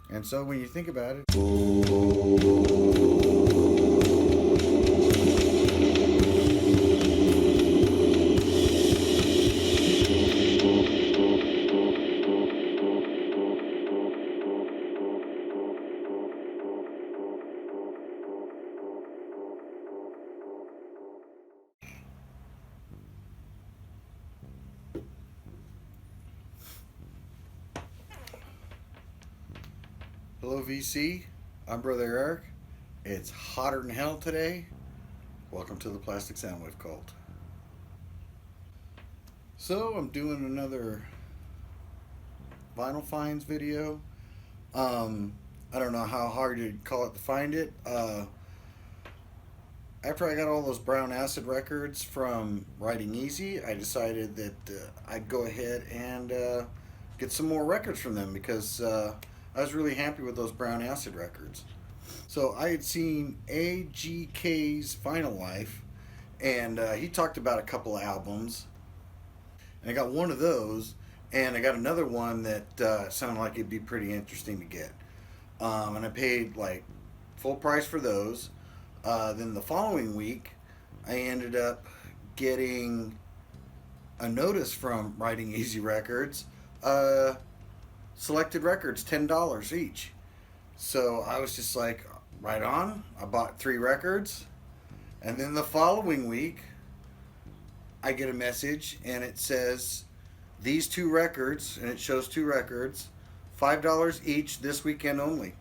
And so when you think about it, hello VC, I'm Brother Eric. It's hotter than hell today. Welcome to the Plastic Soundwave Cult. So I'm doing another vinyl finds video. I don't know how hard you'd call it to find it. After I got all those Brown Acid records from Riding Easy, I decided that I'd go ahead and get some more records from them because I was really happy with those Brown Acid records. So I had seen AGK's Vinyl Life, and he talked about a couple of albums, and I got one of those, and I got another one that sounded like it'd be pretty interesting to get. And I paid like full price for those. Then the following week, I ended up getting a notice from Riding Easy Records, selected records, $10 each. So I was just like, right on. I bought 3 records. And then the following week, I get a message and it says, these 2 records, and it shows 2 records, $5 each this weekend only.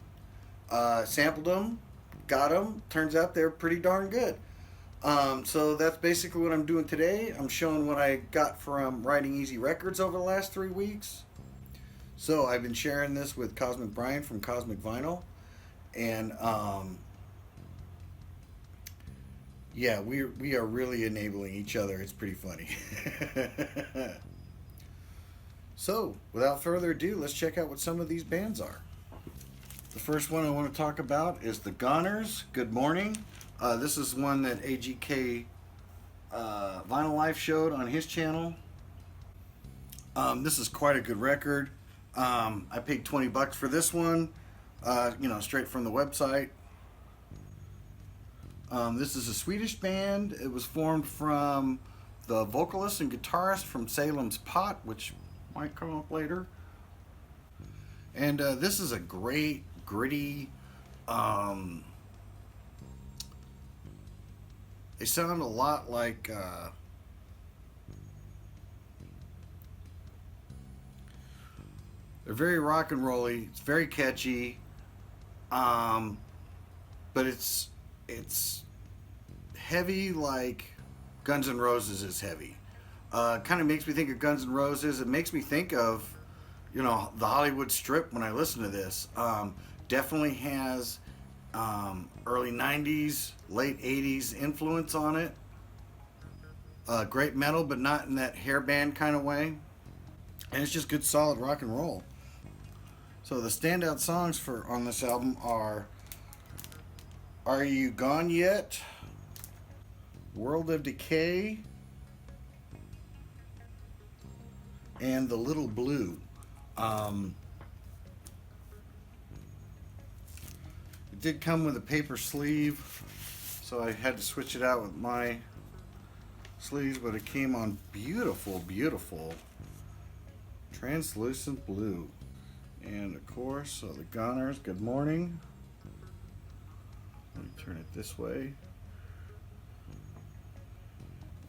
Sampled them, got them. Turns out they're pretty darn good. So that's basically what I'm doing today. I'm showing what I got from Riding Easy Records over the last 3 weeks. So I've been sharing this with Cosmic Brian from Cosmic Vinyl, and yeah, we are really enabling each other. It's pretty funny. So without further ado, let's check out what some of these bands are. The first one I want to talk about is the Goners. Good Morning. This is one that AGK Vinyl Life showed on his channel. This is quite a good record. I paid $20 for this one, straight from the website. This is a Swedish band. It was formed from the vocalist and guitarist from Salems Pot, which might come up later. And this is a great, gritty, they sound a lot like they're very rock and rolly. It's very catchy, but it's heavy like Guns N' Roses is heavy. Kind of makes me think of Guns N' Roses. It makes me think of the Hollywood Strip when I listen to this. Definitely has early 90s, late 80s influence on it. Great metal, but not in that hair band kind of way. And it's just good solid rock and roll. So the standout songs on this album are You Gone Yet?, World of Decay, and The Little Blue. It did come with a paper sleeve, so I had to switch it out with my sleeves, but it came on beautiful, beautiful translucent blue. And of course, so the Goners, Good Morning. Let me turn it this way.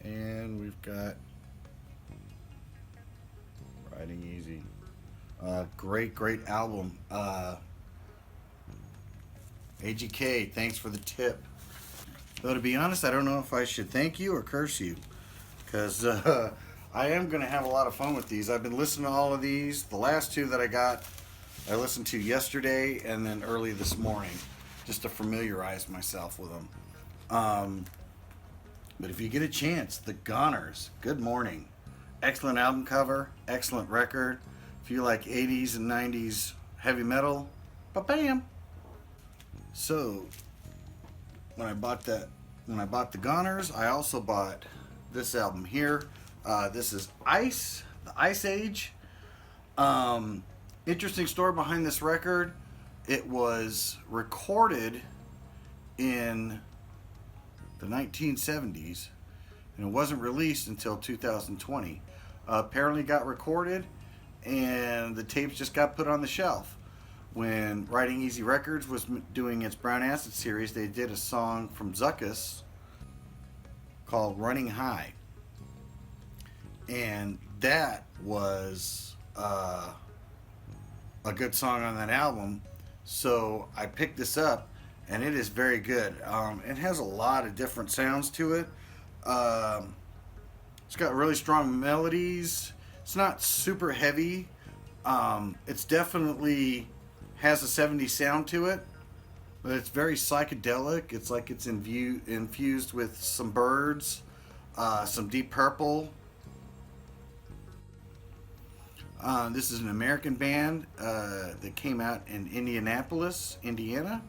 And we've got Riding Easy. Great album. AGK, thanks for the tip. Though to be honest, I don't know if I should thank you or curse you, because I am going to have a lot of fun with these. I've been listening to all of these. The last 2 that I got, I listened to yesterday and then early this morning, just to familiarize myself with them. But if you get a chance, the Goners, Good Morning. Excellent album cover, excellent record. If you like 80s and 90s heavy metal, ba-bam. So when I bought the Goners, I also bought this album here. This is The Ice Age. Interesting story behind this record. It was recorded in the 1970s and it wasn't released until 2020. Apparently got recorded and the tapes just got put on the shelf. When Writing Easy Records was doing its Brown Acid series, they did a song from Zuckus called Running High. And that was a good song on that album. So I picked this up and it is very good. It has a lot of different sounds to it. It's got really strong melodies. It's not super heavy. It's definitely has a 70s sound to it, but it's very psychedelic. It's like it's infused with some birds, some Deep Purple. This is an American band that came out in Indianapolis, Indiana.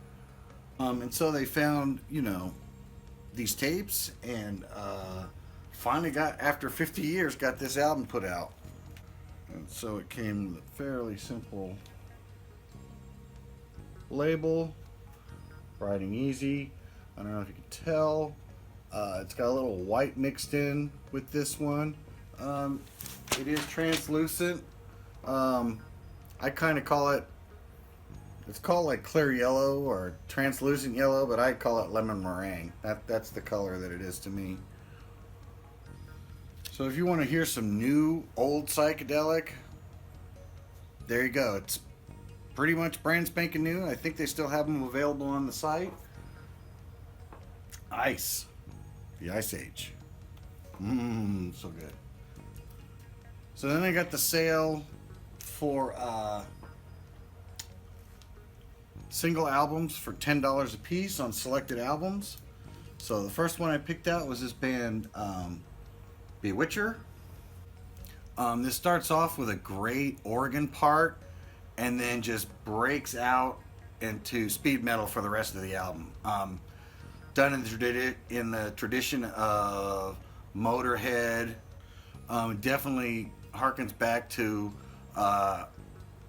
And so they found, these tapes and finally got, after 50 years, got this album put out. And so it came with a fairly simple label, Writing Easy. I don't know if you can tell. It's got a little white mixed in with this one. It is translucent. I kind of call it, it's called like clear yellow or translucent yellow, but I call it lemon meringue. That's the color that it is to me. So if you want to hear some new old psychedelic, there you go. It's pretty much brand spanking new. I think they still have them available on the site. Ice. The Ice Age. So good. So then I got the sale for single albums for $10 a piece on selected albums. So the first one I picked out was this band Bewitcher. This starts off with a great organ part and then just breaks out into speed metal for the rest of the album. Done in the tradition of Motorhead. Definitely harkens back to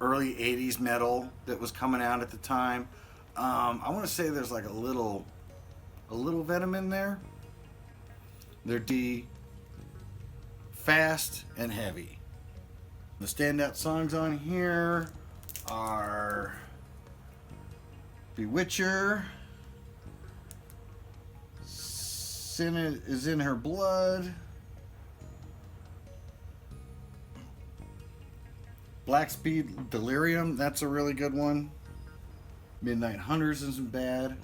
early 80s metal that was coming out at the time. I want to say there's like a little Venom in there. They're fast and heavy. The standout songs on here are Bewitcher, Sin Is in Her Blood, Black Speed Delirium, that's a really good one. Midnight Hunters isn't bad,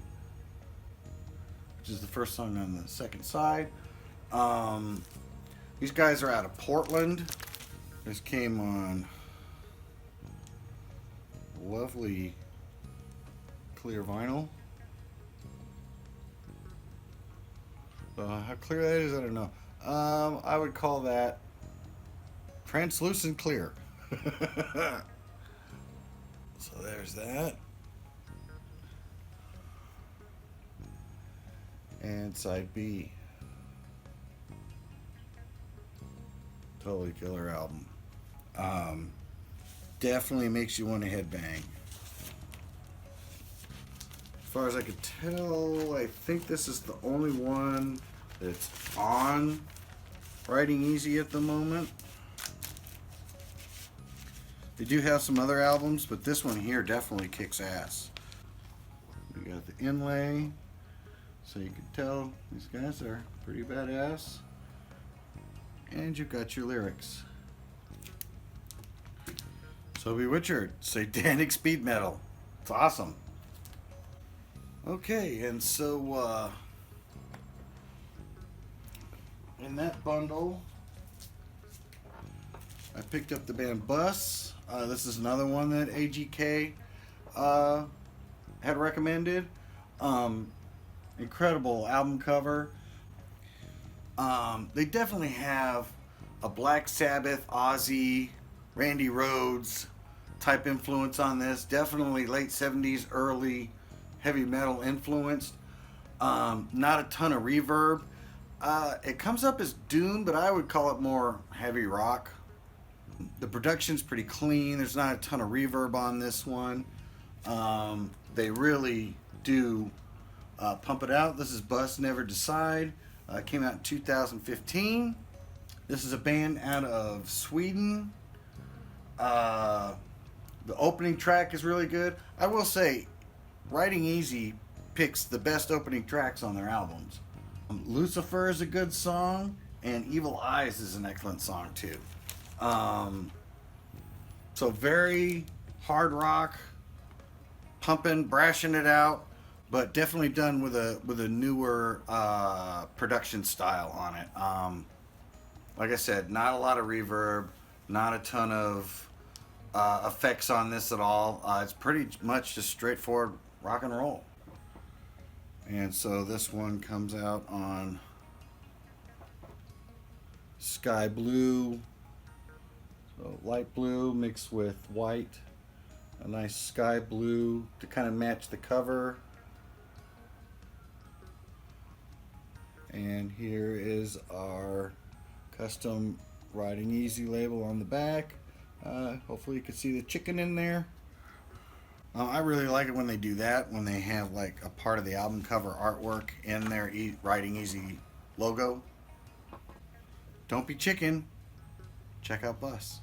which is the first song on the second side. These guys are out of Portland. This came on lovely clear vinyl. How clear that is, I don't know. I would call that translucent clear. So there's that. And side B. Totally killer album. Definitely makes you want to headbang. As far as I could tell, I think this is the only one that's on Writing Easy at the moment. They do have some other albums, but this one here definitely kicks ass. We got the inlay, so you can tell these guys are pretty badass. And you've got your lyrics. So Bewitcher, satanic speed metal. It's awesome. Okay, and so in that bundle, I picked up the band Bus. This is another one that AGK had recommended. Incredible album cover. They definitely have a Black Sabbath, Ozzy, Randy Rhoads type influence on this. Definitely late 70s, early heavy metal influenced. Not a ton of reverb. It comes up as doom, but I would call it more heavy rock. The production's pretty clean. There's not a ton of reverb on this one. They really do pump it out. This is Bus Never Decide. Came out in 2015. This is a band out of Sweden. Uh, the opening track is really good. I will say, Riding Easy picks the best opening tracks on their albums. Lucifer is a good song, and Evil Eyes is an excellent song too. Um, so very hard rock, pumping, brashing it out, but definitely done with a newer production style on it. Like I said, not a lot of reverb, not a ton of effects on this at all. It's pretty much just straightforward rock and roll. And so this one comes out on sky blue, so light blue mixed with white, a nice sky blue to kind of match the cover. And here is our custom Riding Easy label on the back. Hopefully you can see the chicken in there. I really like it when they do that, when they have like a part of the album cover artwork in their Riding Easy logo. Don't be chicken. Check out Bus.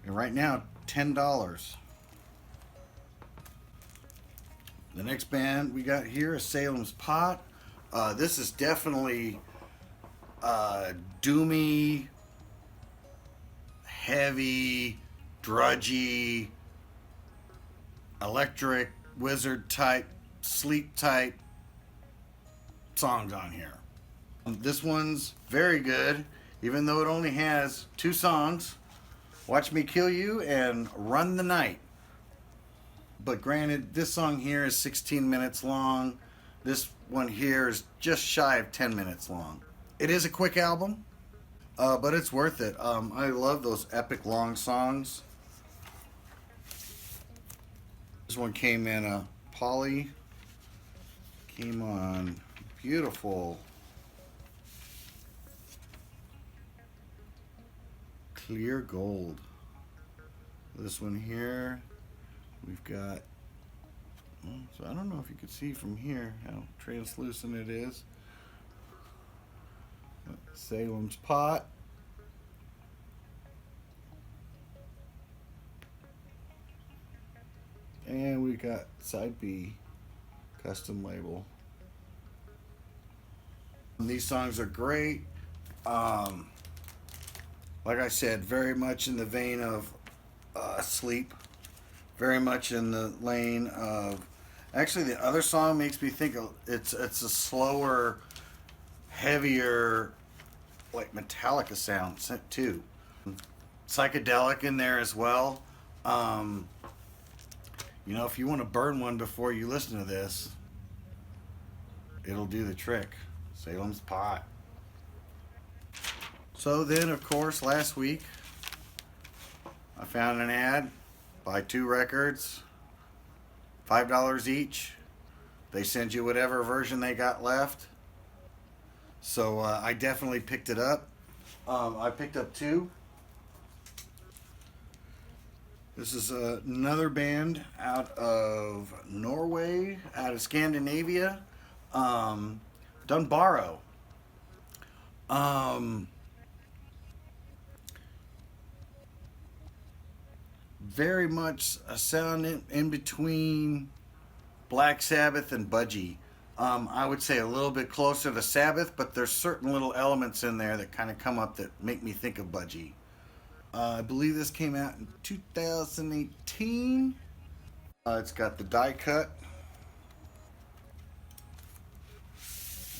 And right now, $10. The next band we got here is Salems Pot. This is definitely doomy, heavy, drudgy, electric wizard type, sleep type songs on here. This one's very good, even though it only has 2 songs, Watch Me Kill You and Run the Night. But granted, this song here is 16 minutes long. This one here is just shy of 10 minutes long. It is a quick album, but it's worth it. I love those epic long songs. This one came in a poly. Came on beautiful clear gold. This one here, we've got, so I don't know if you can see from here how translucent it is. Salem's Pot. And we got side B, custom label. And these songs are great. Like I said, very much in the vein of Sleep. Very much in the lane of. Actually, the other song makes me think of it's a slower, heavier, like Metallica sound too. Psychedelic in there as well. You know, if you want to burn one before you listen to this, it'll do the trick. Salem's Pot. So then, of course, last week, I found an ad. Buy 2 records, $5 each. They send you whatever version they got left. So I definitely picked it up. I picked up 2. This is another band out of Norway, out of Scandinavia, Dunbaro. Very much a sound in between Black Sabbath and Budgie. I would say a little bit closer to Sabbath, but there's certain little elements in there that kind of come up that make me think of Budgie. I believe this came out in 2018. It's got the die cut.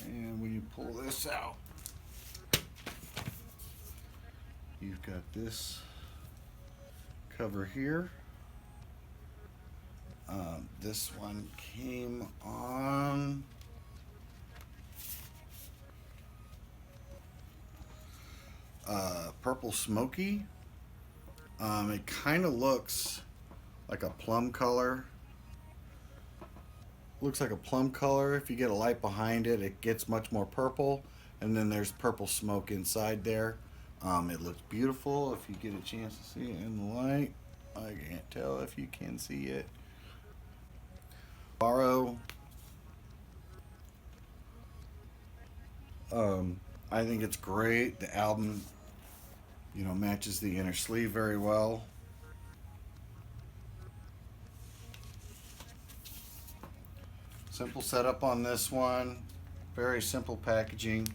And when you pull this out, you've got this cover here. This one came on Purple Smoky. It kind of looks like a plum color. Looks like a plum color. If you get a light behind it, it gets much more purple. And then there's purple smoke inside there. It looks beautiful if you get a chance to see it in the light. I can't tell if you can see it. Borrow. I think it's great. The album, matches the inner sleeve very well. Simple setup on this one. Very simple packaging.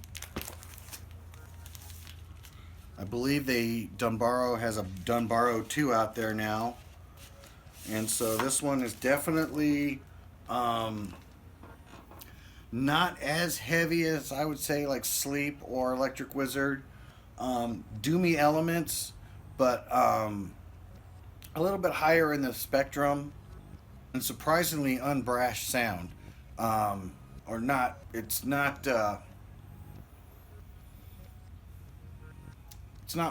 I believe Dunbarrow has a Dunbarrow 2 out there now. And so this one is definitely not as heavy as I would say like Sleep or Electric Wizard. Doomy elements, but a little bit higher in the spectrum and surprisingly unbrashed sound. Or not, it's not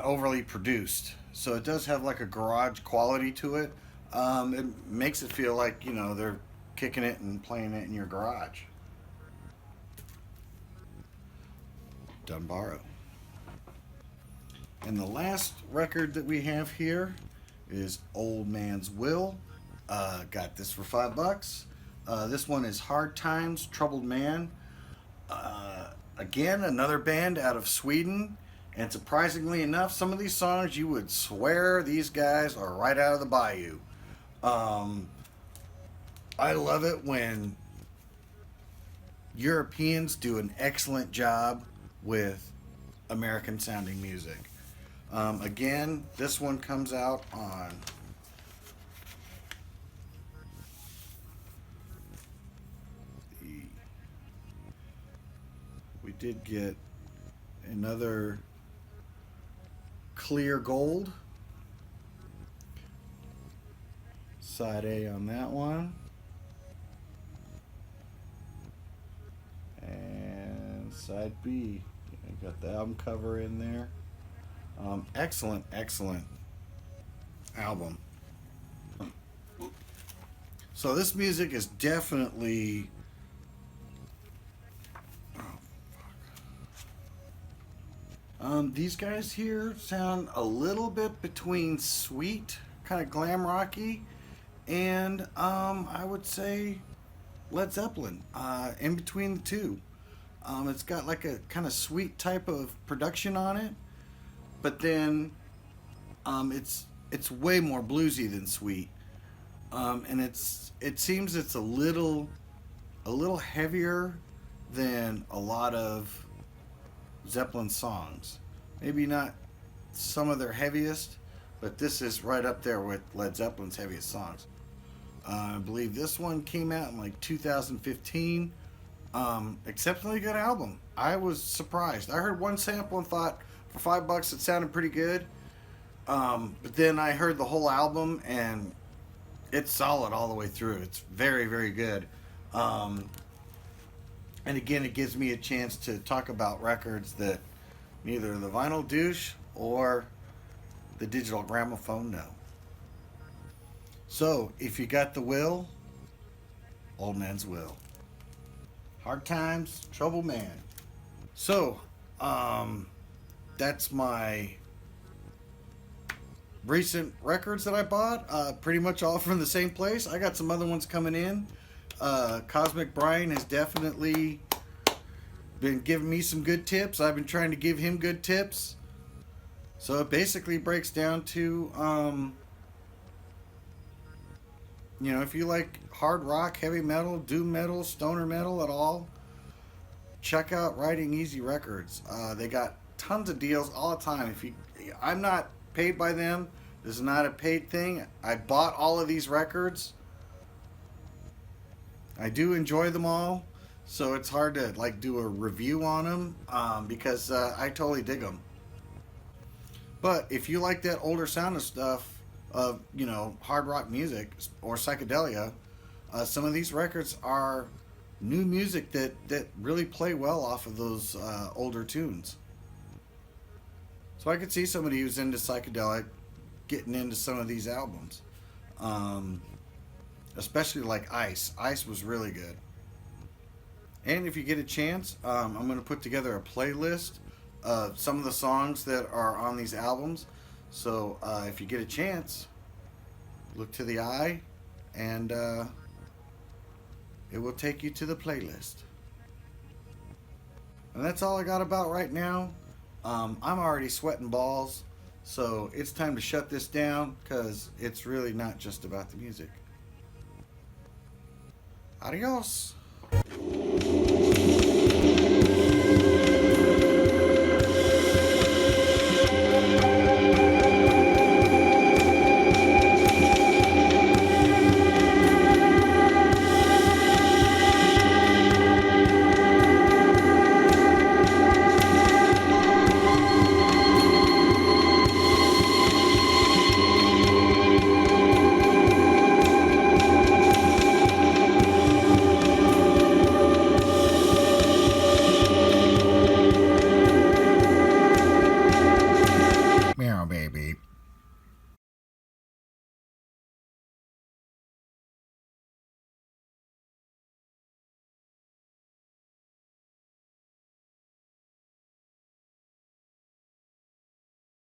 overly produced, so it does have like a garage quality to it. It makes it feel like they're kicking it and playing it in your garage. Dunbarrow. And the last record that we have here is Old Man's Will. Got this for $5. This one is Hard Times, Troubled Man. Again, another band out of Sweden. And surprisingly enough, some of these songs you would swear these guys are right out of the bayou. I love it when Europeans do an excellent job with American sounding music. Again, this one comes out on we did get another clear gold. Side A on that one. And side B. You got the album cover in there. Excellent, excellent album. So this music is definitely these guys here sound a little bit between sweet, kind of glam rocky, and I would say Led Zeppelin. In between the two, it's got like a kind of sweet type of production on it, but then it's way more bluesy than sweet, and it seems it's a little heavier than a lot of Zeppelin songs. Maybe not some of their heaviest, but this is right up there with Led Zeppelin's heaviest songs. I believe this one came out in like 2015. Exceptionally good album. I was surprised. I heard one sample and thought for $5 it sounded pretty good. But then I heard the whole album and it's solid all the way through. It's very, very good. And again, it gives me a chance to talk about records that neither the vinyl douche or the digital gramophone know. So, if you got the will, Old Man's Will. Hard Times, Troubled Man. So, that's my recent records that I bought. Pretty much all from the same place. I got some other ones coming in. Cosmic Brian has definitely been giving me some good tips. I've been trying to give him good tips. So it basically breaks down to, if you like hard rock, heavy metal, doom metal, stoner metal at all, check out Writing Easy Records. They got tons of deals all the time. I'm not paid by them. This is not a paid thing. I bought all of these records. I do enjoy them all, so it's hard to do a review on them because I totally dig them. But if you like that older sound of stuff, of hard rock music or psychedelia, some of these records are new music that really play well off of those older tunes. So I could see somebody who's into psychedelic getting into some of these albums. Especially like Ice. Ice was really good. And if you get a chance, I'm going to put together a playlist of some of the songs that are on these albums. So if you get a chance, Look to the eye, and it will take you to the playlist. And that's all I got about right now. I'm already sweating balls, so it's time to shut this down because it's really not just about the music. Adios.